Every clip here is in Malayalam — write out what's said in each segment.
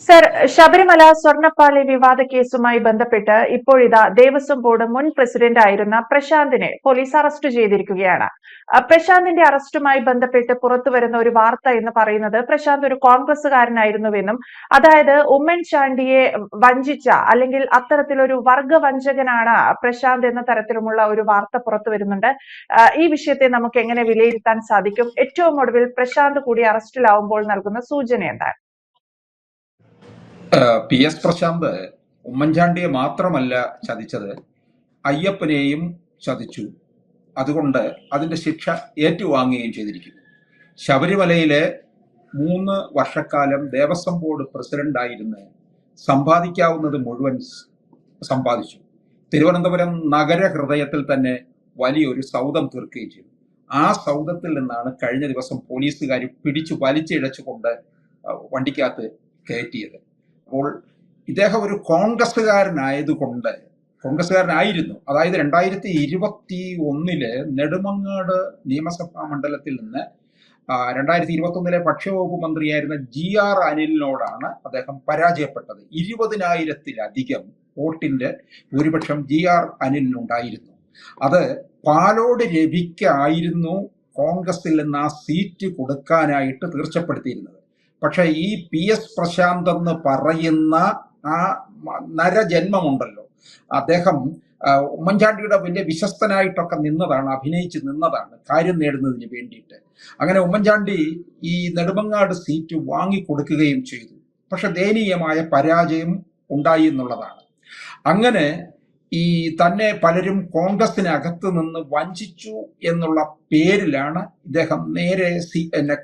സർ, ശബരിമല സ്വർണ്ണപ്പാളി വിവാദ കേസുമായി ബന്ധപ്പെട്ട് ഇപ്പോഴിതാ ദേവസ്വം ബോർഡ് മുൻ പ്രസിഡന്റ് ആയിരുന്ന പ്രശാന്തിനെ പോലീസ് അറസ്റ്റ് ചെയ്തിരിക്കുകയാണ്. പ്രശാന്തിന്റെ അറസ്റ്റുമായി ബന്ധപ്പെട്ട് പുറത്തുവരുന്ന ഒരു വാർത്ത എന്ന് പറയുന്നത് പ്രശാന്ത് ഒരു കോൺഗ്രസുകാരനായിരുന്നുവെന്നും, അതായത് ഉമ്മൻചാണ്ടിയെ വഞ്ചിച്ച അല്ലെങ്കിൽ അത്തരത്തിലൊരു വർഗവഞ്ചകനാണ് പ്രശാന്ത് എന്ന തരത്തിലുമുള്ള ഒരു വാർത്ത പുറത്തു വരുന്നുണ്ട്. ഈ വിഷയത്തെ നമുക്ക് എങ്ങനെ വിലയിരുത്താൻ സാധിക്കും? ഏറ്റവും ഒടുവിൽ പ്രശാന്ത് കൂടി അറസ്റ്റിലാവുമ്പോൾ നൽകുന്ന സൂചന എന്താണ്? പി എസ് പ്രശാന്ത് ഉമ്മൻചാണ്ടിയെ മാത്രമല്ല ചതിച്ചത്, അയ്യപ്പനെയും ചതിച്ചു. അതുകൊണ്ട് അതിന്റെ ശിക്ഷ ഏറ്റുവാങ്ങുകയും ചെയ്തിരിക്കുന്നു. ശബരിമലയിലെ 3 വർഷക്കാലം ദേവസ്വം ബോർഡ് പ്രസിഡന്റായിരുന്ന് സമ്പാദിക്കാവുന്നത് മുഴുവൻ സമ്പാദിച്ചു. തിരുവനന്തപുരം നഗരഹൃദയത്തിൽ തന്നെ വലിയൊരു സൗധം തീർക്കുകയും ചെയ്തു. ആ സൗധത്തിൽ നിന്നാണ് കഴിഞ്ഞ ദിവസം പോലീസുകാർ പിടിച്ചു വലിച്ചിഴച്ചുകൊണ്ട് വണ്ടിക്കകത്ത് കയറ്റിയത്. അപ്പോൾ ഇദ്ദേഹം ഒരു കോൺഗ്രസ്സുകാരനായിരുന്നു. അതായത് 2021 നെടുമങ്ങാട് നിയമസഭാ മണ്ഡലത്തിൽ നിന്ന് 2021 ഭക്ഷ്യവകുപ്പ് മന്ത്രിയായിരുന്ന GR അനിലിനോടാണ് അദ്ദേഹം പരാജയപ്പെട്ടത്. 20,000-ലധികം വോട്ടിന്റെ ഭൂരിപക്ഷം GR അനിലിനുണ്ടായിരുന്നു. അത് പാലോട് രവിക്കായിരുന്നു കോൺഗ്രസിൽ നിന്ന് ആ സീറ്റ് കൊടുക്കാനായിട്ട് തീർച്ചപ്പെടുത്തിയിരുന്നത്. പക്ഷെ ഈ PS പ്രശാന്ത് എന്ന് പറയുന്ന ആ നരജന്മമുണ്ടല്ലോ, അദ്ദേഹം ഉമ്മൻചാണ്ടിയുടെ വലിയ വിശ്വസ്തനായിട്ടൊക്കെ അഭിനയിച്ച് നിന്നതാണ് കാര്യം നേടുന്നതിന് വേണ്ടിയിട്ട്. അങ്ങനെ ഉമ്മൻചാണ്ടി ഈ നെടുമങ്ങാട് സീറ്റ് വാങ്ങിക്കൊടുക്കുകയും ചെയ്തു. പക്ഷെ ദയനീയമായ പരാജയം ഉണ്ടായി എന്നുള്ളതാണ്. അങ്ങനെ ഈ തന്നെ പലരും കോൺഗ്രസിനകത്ത് നിന്ന് വഞ്ചിച്ചു എന്നുള്ള പേരിലാണ് ഇദ്ദേഹം നേരെ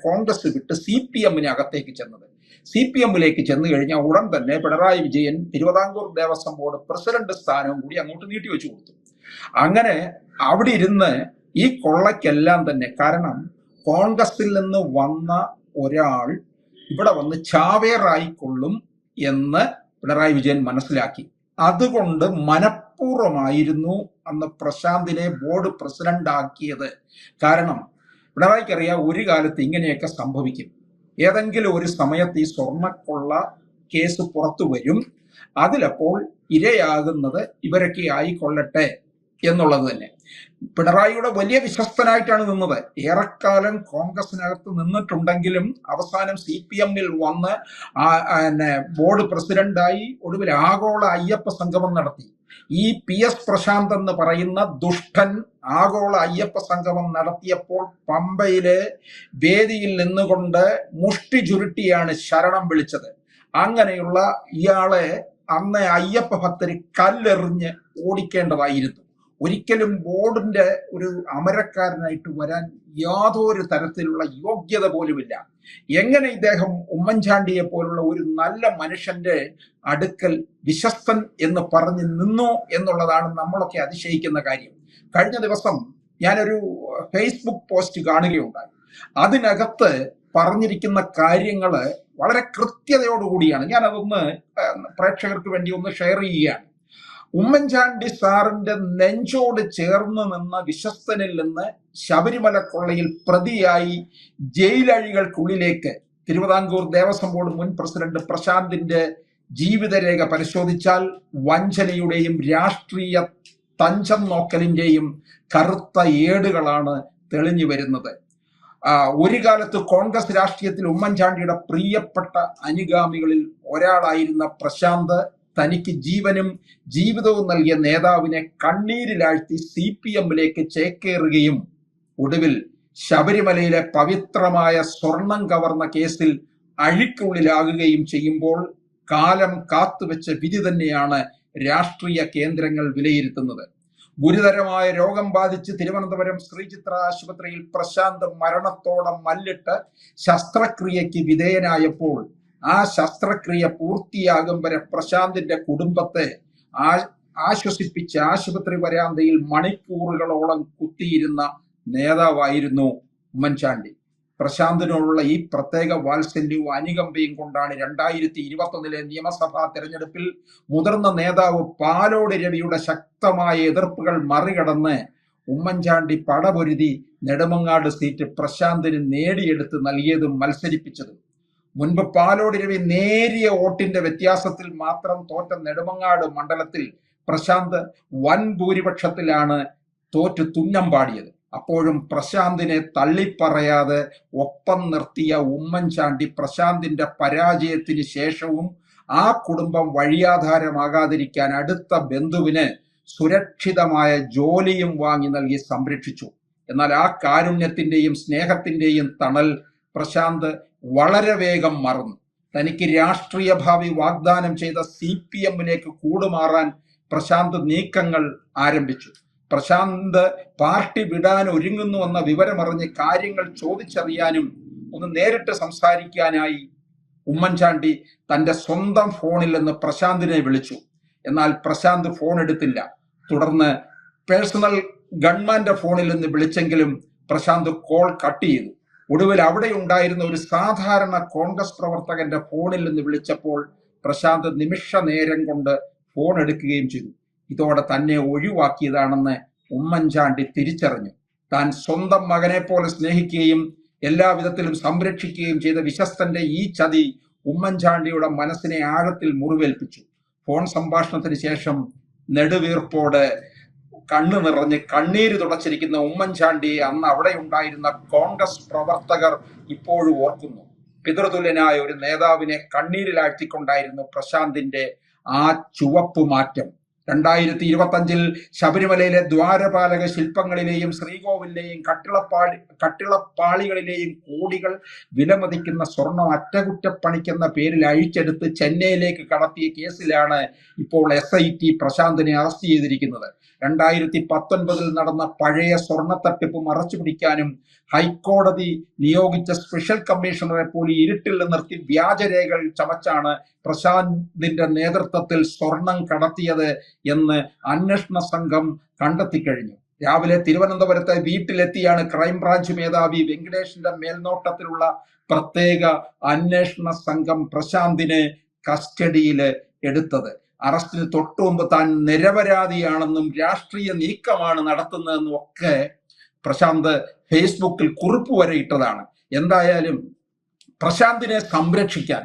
കോൺഗ്രസ് വിട്ട് CPM-അകത്തേക്ക് ചെന്നത്. CPM-ലേക്ക് ചെന്ന് കഴിഞ്ഞാൽ ഉടൻ തന്നെ പിണറായി വിജയൻ തിരുവിതാംകൂർ ദേവസ്വം ബോർഡ് പ്രസിഡന്റ് സ്ഥാനവും കൂടി അങ്ങോട്ട് നീട്ടിവെച്ചു കൊടുത്തു. അങ്ങനെ അവിടെ ഇരുന്ന് ഈ കൊള്ളയ്ക്കെല്ലാം തന്നെ കാരണം കോൺഗ്രസിൽ നിന്ന് വന്ന ഒരാൾ ഇവിടെ വന്ന് ചാവേറായിക്കൊള്ളും എന്ന് പിണറായി വിജയൻ മനസ്സിലാക്കി. അതുകൊണ്ട് മനഃപൂർവ്വമായിരുന്നു അന്ന് പ്രശാന്തിനെ ബോർഡ് പ്രസിഡന്റ് ആക്കിയത്. കാരണം പിണറായിക്കറിയാം ഒരു കാലത്ത് ഇങ്ങനെയൊക്കെ സംഭവിക്കും. ഏതെങ്കിലും ഒരു സമയത്ത് ഈ സ്വർണ്ണക്കൊള്ള കേസ് പുറത്തു വരും. അതിലപ്പോൾ ഇരയാകുന്നത് ഇവരൊക്കെ ആയിക്കൊള്ളട്ടെ എന്നുള്ളത് തന്നെ. പിണറായിയുടെ വലിയ വിശ്വസ്തനായിട്ടാണ് നിന്നത്. ഏറെക്കാലം കോൺഗ്രസിനകത്ത് നിന്നിട്ടുണ്ടെങ്കിലും അവസാനം CPM-ൽ വന്ന് ബോർഡ് പ്രസിഡന്റായി. ഒടുവിൽ ആഗോള അയ്യപ്പ സംഗമം നടത്തി. ഈ PS പ്രശാന്ത് എന്ന് പറയുന്ന ദുഷ്ടൻ ആഗോള അയ്യപ്പ സംഗമം നടത്തിയപ്പോൾ പമ്പയിലെ വേദിയിൽ നിന്നുകൊണ്ട് മുഷ്ടി ചുരുട്ടിയാണ് ശരണം വിളിച്ചത്. അങ്ങനെയുള്ള ഇയാളെ അന്ന് അയ്യപ്പ ഭക്തര് കല്ലെറിഞ്ഞ് ഓടിക്കേണ്ടതായിരുന്നു. ഒരിക്കലും ബോർഡിന്റെ ഒരു അമരക്കാരനായിട്ട് വരാൻ യാതൊരു തരത്തിലുള്ള യോഗ്യത പോലുമില്ല. എങ്ങനെ ഇദ്ദേഹം ഉമ്മൻചാണ്ടിയെ പോലുള്ള ഒരു നല്ല മനുഷ്യന്റെ അടുക്കൽ വിശ്വസ്തൻ എന്ന് പറഞ്ഞ് നിന്നു എന്നുള്ളതാണ് നമ്മളൊക്കെ അതിശയിക്കുന്ന കാര്യം. കഴിഞ്ഞ ദിവസം ഞാനൊരു ഫേസ്ബുക്ക് പോസ്റ്റ് കാണുകയുണ്ടായി. അതിനകത്ത് പറഞ്ഞിരിക്കുന്ന കാര്യങ്ങള് വളരെ കൃത്യതയോടുകൂടിയാണ്. ഞാനതൊന്ന് പ്രേക്ഷകർക്ക് വേണ്ടി ഒന്ന് ഷെയർ ചെയ്യുകയാണ്. ഉമ്മൻചാണ്ടി സാറിന്റെ നെഞ്ചോട് ചേർന്ന് നിന്ന വിശ്വസ്തനിൽ നിന്ന് ശബരിമല കൊള്ളയിൽ പ്രതിയായി ജയിലഴികൾക്കുള്ളിലേക്ക് തിരുവിതാംകൂർ ദേവസ്വം ബോർഡ് മുൻ പ്രസിഡന്റ് പ്രശാന്തിന്റെ ജീവിതരേഖ പരിശോധിച്ചാൽ വഞ്ചനയുടെയും രാഷ്ട്രീയ തഞ്ചം നോക്കലിന്റെയും കറുത്ത ഏടുകളാണ് തെളിഞ്ഞു വരുന്നത്. ഒരു കാലത്ത് കോൺഗ്രസ് രാഷ്ട്രീയത്തിൽ ഉമ്മൻചാണ്ടിയുടെ പ്രിയപ്പെട്ട അനുഗാമികളിൽ ഒരാളായിരുന്ന പ്രശാന്ത് തനിക്ക് ജീവനും ജീവിതവും നൽകിയ നേതാവിനെ കണ്ണീരിലാഴ്ത്തി CPM-ലേക്ക് ചേക്കേറുകയും ഒടുവിൽ ശബരിമലയിലെ പവിത്രമായ സ്വർണം കവർന്ന കേസിൽ അഴിക്കുള്ളിലാകുകയും ചെയ്യുമ്പോൾ കാലം കാത്തുവെച്ച വിധി തന്നെയാണ് രാഷ്ട്രീയ കേന്ദ്രങ്ങൾ വിലയിരുത്തുന്നത്. ഗുരുതരമായ രോഗം ബാധിച്ച് തിരുവനന്തപുരം ശ്രീചിത്ര ആശുപത്രിയിൽ പ്രശാന്ത് മരണത്തോടെ മല്ലിട്ട് ശസ്ത്രക്രിയയ്ക്ക് വിധേയനായപ്പോൾ ആ ശസ്ത്രക്രിയ പൂർത്തിയാകും വരെ പ്രശാന്തിന്റെ കുടുംബത്തെ ആശ്വസിപ്പിച്ച് ആശുപത്രി വരാന്തയിൽ മണിക്കൂറുകളോളം കുത്തിയിരുന്ന നേതാവായിരുന്നു ഉമ്മൻചാണ്ടി. പ്രശാന്തിനോടുള്ള ഈ പ്രത്യേക വാത്സല്യവും അനുകമ്പയും കൊണ്ടാണ് 2021 നിയമസഭാ തെരഞ്ഞെടുപ്പിൽ മുതിർന്ന നേതാവ് പാലോട് രവിയുടെ ശക്തമായ എതിർപ്പുകൾ മറികടന്ന് ഉമ്മൻചാണ്ടി പടപൊരുതി നെടുമങ്ങാട് സീറ്റ് പ്രശാന്തിന് നേടിയെടുത്ത് നൽകിയതും മത്സരിപ്പിച്ചതും. മുൻപ് പാലോട് രവി നേരിയ വോട്ടിന്റെ വ്യത്യാസത്തിൽ മാത്രം തോറ്റ നെടുമങ്ങാട് മണ്ഡലത്തിൽ പ്രശാന്ത് വൻ ഭൂരിപക്ഷത്തിലാണ് തോറ്റ് തുന്നം പാടിയത്. അപ്പോഴും പ്രശാന്തിനെ തള്ളിപ്പറയാതെ ഒപ്പം നിർത്തിയ ഉമ്മൻചാണ്ടി പ്രശാന്തിന്റെ പരാജയത്തിന് ശേഷവും ആ കുടുംബം വഴിയാധാരമാകാതിരിക്കാൻ അടുത്ത ബന്ധുവിന് സുരക്ഷിതമായ ജോലിയും വാങ്ങി നൽകി സംരക്ഷിച്ചു. എന്നാൽ ആ കാരുണ്യത്തിന്റെയും സ്നേഹത്തിന്റെയും തണൽ പ്രശാന്ത് വളരെ വേഗം മറന്നു. തനിക്ക് രാഷ്ട്രീയ ഭാവി വാഗ്ദാനം ചെയ്ത CPM-ലേക്ക് കൂടുമാറാൻ പ്രശാന്ത് നീക്കങ്ങൾ ആരംഭിച്ചു. പ്രശാന്ത് പാർട്ടി വിടാൻ ഒരുങ്ങുന്നുവെന്ന വിവരമറിഞ്ഞ് കാര്യങ്ങൾ ചോദിച്ചറിയാനും ഒന്ന് നേരിട്ട് സംസാരിക്കാനായി ഉമ്മൻചാണ്ടി തന്റെ സ്വന്തം ഫോണിൽ നിന്ന് പ്രശാന്തിനെ വിളിച്ചു. എന്നാൽ പ്രശാന്ത് ഫോൺ എടുത്തില്ല. തുടർന്ന് പേഴ്സണൽ ഗൺമാന്റെ ഫോണിൽ നിന്ന് വിളിച്ചെങ്കിലും പ്രശാന്ത് കോൾ കട്ട് ചെയ്തു. ഒടുവിൽ അവിടെ ഉണ്ടായിരുന്ന ഒരു സാധാരണ കോൺഗ്രസ് പ്രവർത്തകന്റെ ഫോണിൽ നിന്ന് വിളിച്ചപ്പോൾ പ്രശാന്ത് നിമിഷ നേരം കൊണ്ട് ഫോൺ എടുക്കുകയും ചെയ്തു. ഇതോടെ തന്നെ ഒഴിവാക്കിയതാണെന്ന് ഉമ്മൻചാണ്ടി തിരിച്ചറിഞ്ഞു. താൻ സ്വന്തം മകനെ പോലെ സ്നേഹിക്കുകയും എല്ലാവിധത്തിലും സംരക്ഷിക്കുകയും ചെയ്ത വിശ്വസ്തന്റെ ഈ ചതി ഉമ്മൻചാണ്ടിയുടെ മനസ്സിനെ ആഴത്തിൽ മുറിവേൽപ്പിച്ചു. ഫോൺ സംഭാഷണത്തിന് ശേഷം നെടുവീർപ്പോടെ കണ്ണു നിറഞ്ഞ് കണ്ണീര് തുടച്ചിരിക്കുന്ന ഉമ്മൻചാണ്ടിയെ അന്ന് അവിടെ ഉണ്ടായിരുന്ന കോൺഗ്രസ് പ്രവർത്തകർ ഇപ്പോഴും ഓർക്കുന്നു. പിതൃതുല്യനായ ഒരു നേതാവിനെ കണ്ണീരിലാഴ്ത്തിക്കൊണ്ടായിരുന്നു പ്രശാന്തിന്റെ ആ ചുവപ്പ് മാറ്റം. 2025 ശബരിമലയിലെ ദ്വാരപാലക ശില്പങ്ങളിലെയും ശ്രീകോവിലെയും കട്ടിളപ്പാളികളിലെയും കോടികൾ വിലമതിക്കുന്ന സ്വർണം അറ്റകുറ്റപ്പണിക്കെന്ന പേരിൽ അഴിച്ചെടുത്ത് ചെന്നൈയിലേക്ക് കടത്തിയ കേസിലാണ് ഇപ്പോൾ SIT പ്രശാന്തിനെ അറസ്റ്റ് ചെയ്തിരിക്കുന്നത്. 2019 നടന്ന പഴയ സ്വർണ്ണത്തട്ടിപ്പ് മറച്ചുപിടിക്കാനും ഹൈക്കോടതി നിയോഗിച്ച സ്പെഷ്യൽ കമ്മീഷണറെ പോലും ഇരുട്ടിൽ നിർത്തി വ്യാജരേഖകൾ ചമച്ചാണ് പ്രശാന്തിന്റെ നേതൃത്വത്തിൽ സ്വർണം കടത്തിയത് എന്ന് അന്വേഷണ സംഘം കണ്ടെത്തിക്കഴിഞ്ഞു. രാവിലെ തിരുവനന്തപുരത്തെ വീട്ടിലെത്തിയാണ് ക്രൈംബ്രാഞ്ച് മേധാവി വെങ്കടേഷിന്റെ മേൽനോട്ടത്തിലുള്ള പ്രത്യേക അന്വേഷണ സംഘം പ്രശാന്തിനെ കസ്റ്റഡിയിൽ എടുത്തത്. അറസ്റ്റിന് തൊട്ടുമുമ്പ് താൻ നിരപരാധിയാണെന്നും രാഷ്ട്രീയ നീക്കമാണ് നടത്തുന്നതെന്നും ഒക്കെ പ്രശാന്ത് ഫേസ്ബുക്കിൽ കുറിപ്പ് വരെ ഇട്ടതാണ്. എന്തായാലും പ്രശാന്തിനെ സംരക്ഷിക്കാൻ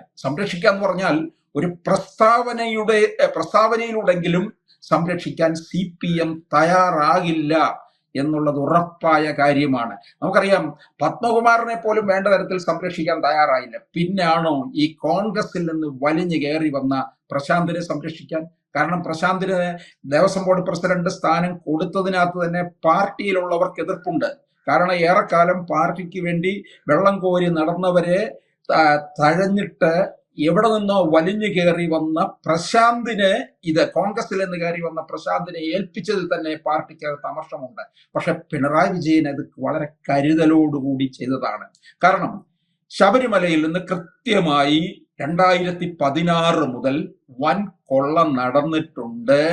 എന്ന് പറഞ്ഞാൽ ഒരു പ്രസ്താവനയിലൂടെങ്കിലും സംരക്ഷിക്കാൻ CPM തയ്യാറാകില്ല എന്നുള്ളത് ഉറപ്പായ കാര്യമാണ്. നമുക്കറിയാം, പത്മകുമാറിനെ പോലും വേണ്ട തരത്തിൽ സംരക്ഷിക്കാൻ തയ്യാറായില്ല. പിന്നാണോ ഈ കോൺഗ്രസിൽ നിന്ന് വലിഞ്ഞു കയറി വന്ന പ്രശാന്തിനെ സംരക്ഷിക്കാൻ? കാരണം പ്രശാന്തിന് ദേവസ്വം ബോർഡ് പ്രസിഡന്റ് സ്ഥാനം കൊടുത്തതിനകത്ത് തന്നെ പാർട്ടിയിലുള്ളവർക്ക് എതിർപ്പുണ്ട്. കാരണം ഏറെക്കാലം പാർട്ടിക്ക് വേണ്ടി വെള്ളം കോരി നടന്നവരെ തഴഞ്ഞിട്ട് എവിടെ നിന്നോ വലിഞ്ഞു കയറി വന്ന പ്രശാന്തിന്, ഇത് കോൺഗ്രസിൽ നിന്ന് കയറി വന്ന പ്രശാന്തിനെ ഏൽപ്പിച്ചതിൽ തന്നെ പാർട്ടിക്ക് അമർഷമുണ്ട്. പക്ഷെ പിണറായി വിജയൻ അത് വളരെ കരുതലോടുകൂടി ചെയ്തതാണ്. കാരണം ശബരിമലയിൽ നിന്ന് കൃത്യമായി 2016 മുതൽ വൻ കൊള്ള നടന്നിട്ടുണ്ട്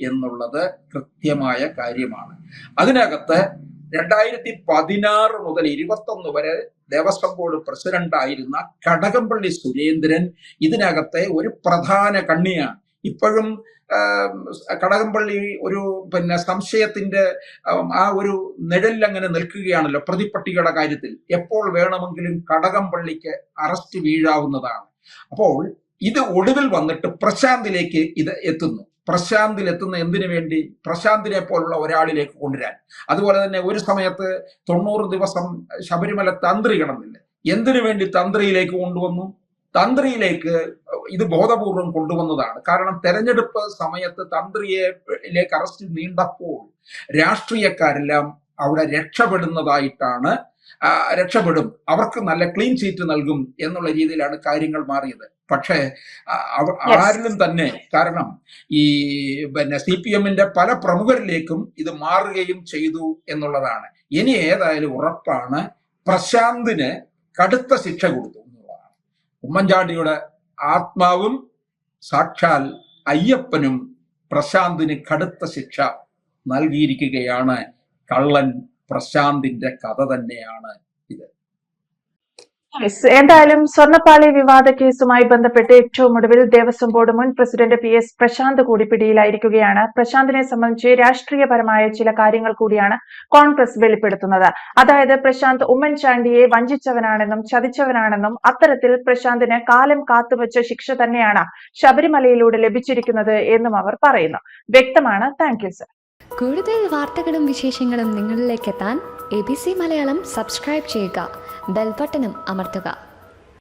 എന്നുള്ളത് കൃത്യമായ കാര്യമാണ്. അതിനകത്ത് 2016 മുതൽ 2021 വരെ ദേവസ്വം ബോർഡ് പ്രസിഡന്റായിരുന്ന കടകംപള്ളി സുരേന്ദ്രൻ ഇതിനകത്തെ ഒരു പ്രധാന കണ്ണിയാണ്. ഇപ്പോഴും കടകംപള്ളി ഒരു സംശയത്തിന്റെ ആ ഒരു നിഴലിൽ അങ്ങനെ നിൽക്കുകയാണല്ലോ പ്രതിപ്പട്ടികയുടെ കാര്യത്തിൽ. എപ്പോൾ വേണമെങ്കിലും കടകംപള്ളിക്ക് അറസ്റ്റ് വീഴാവുന്നതാണ്. അപ്പോൾ ഇത് ഒടുവിൽ വന്നിട്ട് പ്രശാന്തിലേക്ക് ഇത് എത്തുന്നു. പ്രശാന്തിൽ എത്തുന്ന എന്തിനു വേണ്ടി? പ്രശാന്തിനെ പോലുള്ള ഒരാളിലേക്ക് കൊണ്ടുവരാൻ. അതുപോലെ തന്നെ ഒരു സമയത്ത് 90 ദിവസം ശബരിമല തന്ത്രി കിടന്നില്ല. എന്തിനു വേണ്ടി തന്ത്രിയിലേക്ക് കൊണ്ടുവന്നു? തന്ത്രിയിലേക്ക് ഇത് ബോധപൂർവം കൊണ്ടുവന്നതാണ്. കാരണം തെരഞ്ഞെടുപ്പ് സമയത്ത് തന്ത്രിയിലേക്ക് അറസ്റ്റ് നീണ്ടപ്പോൾ രാഷ്ട്രീയക്കാരെല്ലാം അവിടെ രക്ഷപ്പെടും, അവർക്ക് നല്ല ക്ലീൻ ചീറ്റ് നൽകും എന്നുള്ള രീതിയിലാണ് കാര്യങ്ങൾ മാറിയത്. പക്ഷേ ആരിലും തന്നെ, കാരണം ഈ CPM-ന്റെ പല പ്രമുഖരിലേക്കും ഇത് മാറുകയും ചെയ്തു എന്നുള്ളതാണ്. ഇനി ഏതായാലും ഉറപ്പാണ് പ്രശാന്തിന് കടുത്ത ശിക്ഷ കൊടുത്തു എന്നുള്ളതാണ്. ഉമ്മൻചാണ്ടിയുടെ ആത്മാവും സാക്ഷാൽ അയ്യപ്പനും പ്രശാന്തിന് കടുത്ത ശിക്ഷ നൽകിയിരിക്കുകയാണ്. കള്ളൻ പ്രശാന്തിന്റെ കഥ തന്നെയാണ് ഇത്. Yes. എന്തായാലും സ്വർണ്ണപ്പാളി വിവാദ കേസുമായി ബന്ധപ്പെട്ട് ഏറ്റവും ഒടുവിൽ ദേവസ്വം ബോർഡ് മുൻ പ്രസിഡന്റ് PS പ്രശാന്ത് കൂടി പിടിയിലായിരിക്കുകയാണ്. പ്രശാന്തിനെ സംബന്ധിച്ച് രാഷ്ട്രീയപരമായ ചില കാര്യങ്ങൾ കൂടിയാണ് കോൺഗ്രസ് വെളിപ്പെടുത്തുന്നത്. അതായത് പ്രശാന്ത് ഉമ്മൻചാണ്ടിയെ വഞ്ചിച്ചവനാണെന്നും ചതിച്ചവനാണെന്നും അത്തരത്തിൽ പ്രശാന്തിന് കാലം കാത്തുവച്ച ശിക്ഷ തന്നെയാണ് ശബരിമലയിലൂടെ ലഭിച്ചിരിക്കുന്നത് എന്നും അവർ പറയുന്നു. വ്യക്തമാണ്. Thank you sir. കൂടുതൽ വാർത്തകളും വിശേഷങ്ങളും നിങ്ങളിലേക്ക് എത്താൻ ABC മലയാളം സബ്സ്ക്രൈബ് ചെയ്യുക, ബെൽ ബട്ടണും അമർത്തുക.